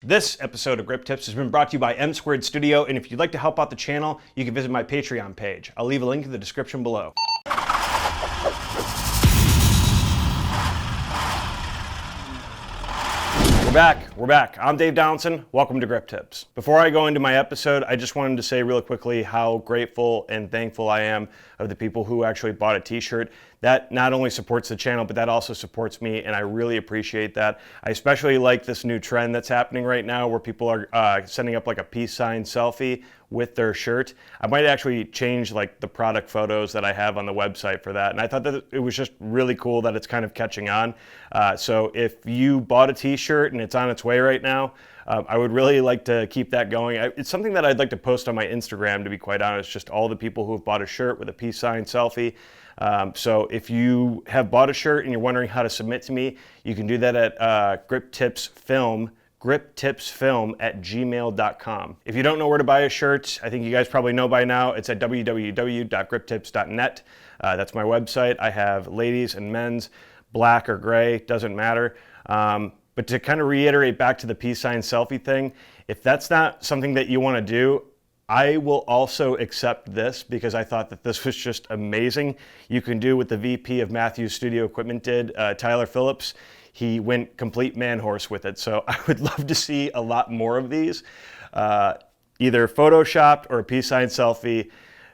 This episode of Grip Tips has been brought to you by M² Studio, and if you'd like to help out the channel, you can visit my Patreon page. I'll leave a link in the description below. We're back. I'm Dave Donaldson. Welcome to Grip Tips. Before I go into my episode, I just wanted to say real quickly how grateful and thankful I am of the people who actually bought a t-shirt. That not only supports the channel, but that also supports me, and I really appreciate that. I especially like this new trend that's happening right now where people are sending up like a peace sign selfie with their shirt. I might actually change like the product photos that I have on the website for that, and I thought that it was just really cool that it's kind of catching on. So if you bought a t-shirt and it's on its way right now, I would really like to keep that going. It's something that I'd like to post on my Instagram, to be quite honest, just all the people who have bought a shirt with a peace sign selfie. So if you have bought a shirt and you're wondering how to submit to me, you can do that at griptipsfilm@gmail.com. If you don't know where to buy a shirt, I think you guys probably know by now, it's at www.griptips.net. That's my website. I have ladies and men's, black or gray, doesn't matter. But to kind of reiterate back to the peace sign selfie thing, if that's not something that you want to do, I will also accept this because I thought that this was just amazing. You can do what the VP of Matthews Studio Equipment did, Tyler Phillips. He went complete man horse with it. So I would love to see a lot more of these, either photoshopped or a peace sign selfie.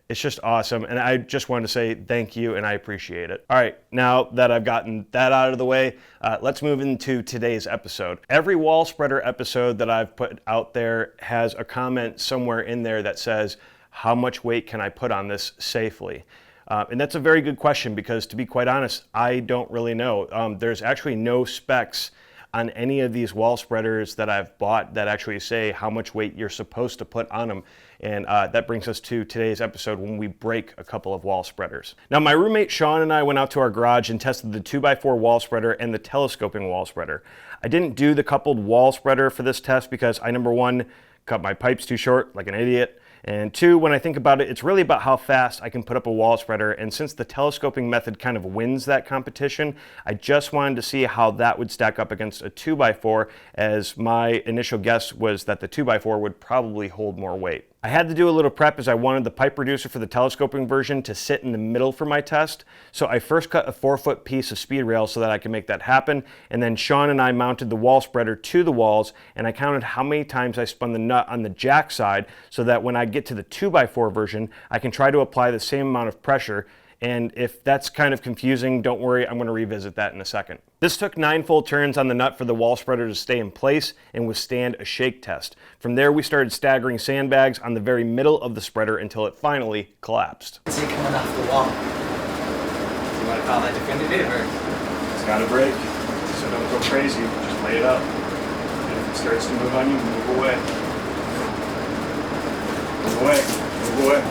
It's just awesome, and I just wanted to say thank you, and I appreciate it. All right, now that I've gotten that out of the way, let's move into today's episode. Every wall spreader episode that I've put out there has a comment somewhere in there that says, how much weight can I put on this safely? And that's a very good question because, to be quite honest, I don't really know. There's actually no specs on any of these wall spreaders that I've bought that actually say how much weight you're supposed to put on them. And that brings us to today's episode when we break a couple of wall spreaders. Now, my roommate Sean and I went out to our garage and tested the 2x4 wall spreader and the telescoping wall spreader. I didn't do the coupled wall spreader for this test because I, number one, cut my pipes too short like an idiot. And two, when I think about it, it's really about how fast I can put up a wall spreader. And since the telescoping method kind of wins that competition, I just wanted to see how that would stack up against a 2x4, as my initial guess was that the 2x4 would probably hold more weight. I had to do a little prep as I wanted the pipe reducer for the telescoping version to sit in the middle for my test. So I first cut a 4-foot piece of speed rail so that I could make that happen. And then Sean and I mounted the wall spreader to the walls, and I counted how many times I spun the nut on the jack side so that when I get to the 2x4 version, I can try to apply the same amount of pressure. And if that's kind of confusing, don't worry, I'm going to revisit that in a second. This took 9 full turns on the nut for the wall spreader to stay in place and withstand a shake test. From there, we started staggering sandbags on the very middle of the spreader until it finally collapsed. Is it coming off the wall? Do you want to call that definitive, or? It's got to break, so don't go crazy, just lay it up. And if it starts to move on you, move away. Move away, move away.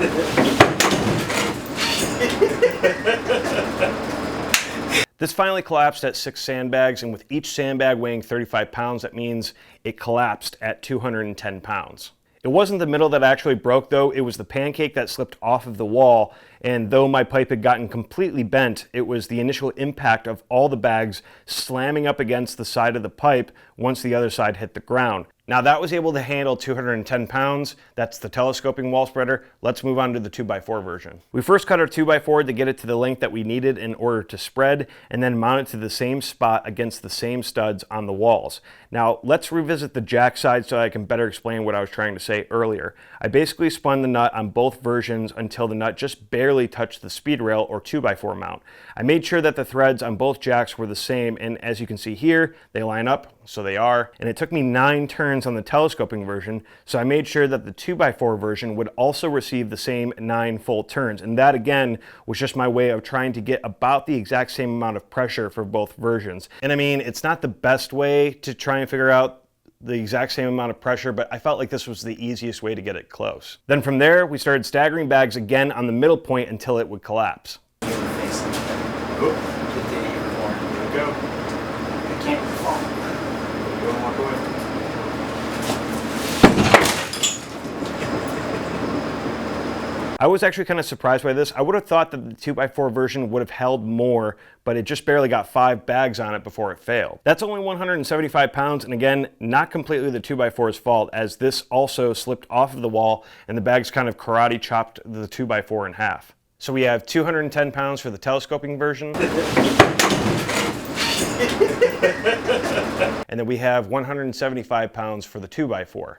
This finally collapsed at 6 sandbags, and with each sandbag weighing 35 pounds, that means it collapsed at 210 pounds. It wasn't the middle that actually broke though, it was the pancake that slipped off of the wall, and though my pipe had gotten completely bent, it was the initial impact of all the bags slamming up against the side of the pipe once the other side hit the ground. Now that was able to handle 210 pounds, that's the telescoping wall spreader. Let's move on to the 2x4 version. We first cut our 2x4 to get it to the length that we needed in order to spread, and then mount it to the same spot against the same studs on the walls. Now let's revisit the jack side so I can better explain what I was trying to say earlier. I basically spun the nut on both versions until the nut just barely touched the speed rail or 2x4 mount. I made sure that the threads on both jacks were the same, and as you can see here, they line up, so they are. And it took me 9 turns on the telescoping version, so I made sure that the 2x4 version would also receive the same 9 full turns. And that again was just my way of trying to get about the exact same amount of pressure for both versions. And I mean, it's not the best way to try and figure out the exact same amount of pressure, but I felt like this was the easiest way to get it close. Then from there, we started staggering bags again on the middle point until it would collapse. Oop. The day you were born. Here we go. I can't fall. Go and walk away. I was actually kind of surprised by this. I would have thought that the 2x4 version would have held more, but it just barely got 5 bags on it before it failed. That's only 175 pounds, and again, not completely the 2x4's fault, as this also slipped off of the wall and the bags kind of karate chopped the 2x4 in half. So we have 210 pounds for the telescoping version. And then we have 175 pounds for the 2x4.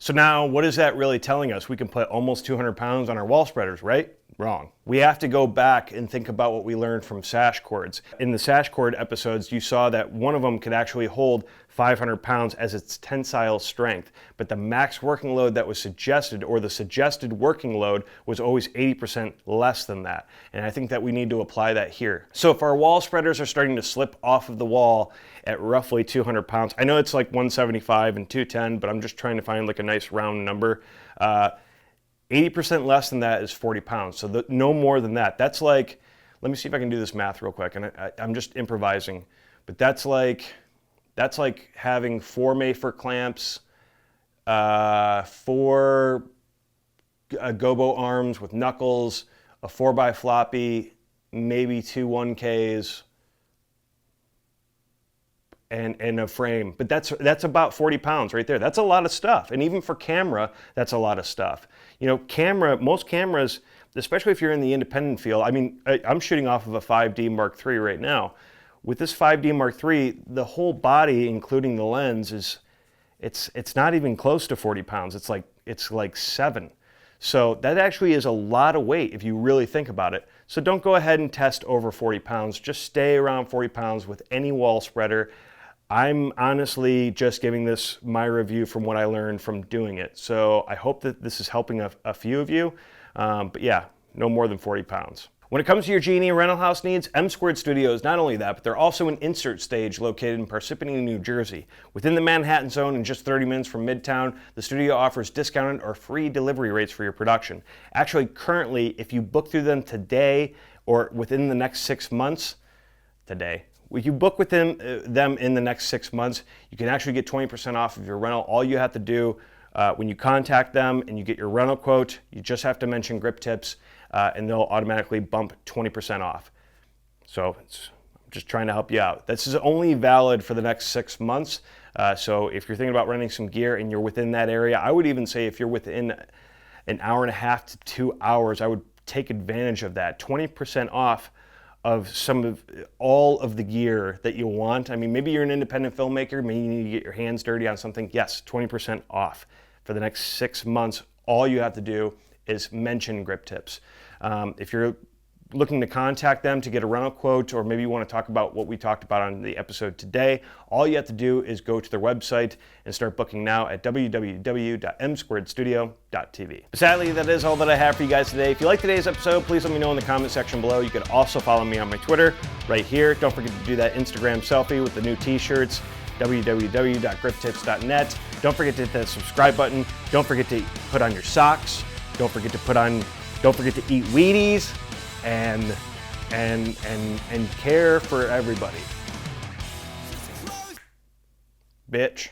So now, what is that really telling us? We can put almost 200 pounds on our wall spreaders, right? Wrong. We have to go back and think about what we learned from sash cords. In the sash cord episodes, you saw that one of them could actually hold 500 pounds as its tensile strength, but the max working load that was suggested, or the suggested working load, was always 80% less than that. And I think that we need to apply that here. So if our wall spreaders are starting to slip off of the wall at roughly 200 pounds, I know it's like 175 and 210, but I'm just trying to find like a nice round number. 80% less than that is 40 pounds, so no more than that. That's like, let me see if I can do this math real quick, and I'm just improvising, but that's like having 4 Mayfer clamps, 4 gobo arms with knuckles, a 4x floppy, maybe 2 1Ks, and a frame. But that's about 40 pounds right there. That's a lot of stuff. And even for camera, that's a lot of stuff. You know, most cameras, especially if you're in the independent field, I mean, I'm shooting off of a 5D Mark III right now. With this 5D Mark III, the whole body, including the lens, it's not even close to 40 pounds. It's like 7. So that actually is a lot of weight if you really think about it. So don't go ahead and test over 40 pounds. Just stay around 40 pounds with any wall spreader. I'm honestly just giving this my review from what I learned from doing it. So I hope that this is helping a few of you. But yeah, no more than 40 pounds. When it comes to your G&E rental house needs, M2 Studio is not only that, but they're also an insert stage located in Parsippany, New Jersey. Within the Manhattan zone and just 30 minutes from Midtown, the studio offers discounted or free delivery rates for your production. Actually, currently, if you book through them today or within the next 6 months, if you book with them in the next 6 months, you can actually get 20% off of your rental. All you have to do when you contact them and you get your rental quote, you just have to mention Grip Tips, and they'll automatically bump 20% off. So I'm just trying to help you out. This is only valid for the next 6 months. So if you're thinking about renting some gear and you're within that area, I would even say if you're within an hour and a half to 2 hours, I would take advantage of that. 20% off of all of the gear that you want. I mean, maybe you're an independent filmmaker, maybe you need to get your hands dirty on something. Yes, 20% off for the next 6 months. All you have to do is mention Grip Tips. If you're looking to contact them to get a rental quote, or maybe you want to talk about what we talked about on the episode today, all you have to do is go to their website and start booking now at www.m2studio.tv. Sadly, that is all that I have for you guys today. If you like today's episode, please let me know in the comment section below. You can also follow me on my Twitter right here. Don't forget to do that Instagram selfie with the new t-shirts, www.griptips.net. Don't forget to hit that subscribe button. Don't forget to put on your socks. Don't forget to eat Wheaties. And care for everybody. Bitch.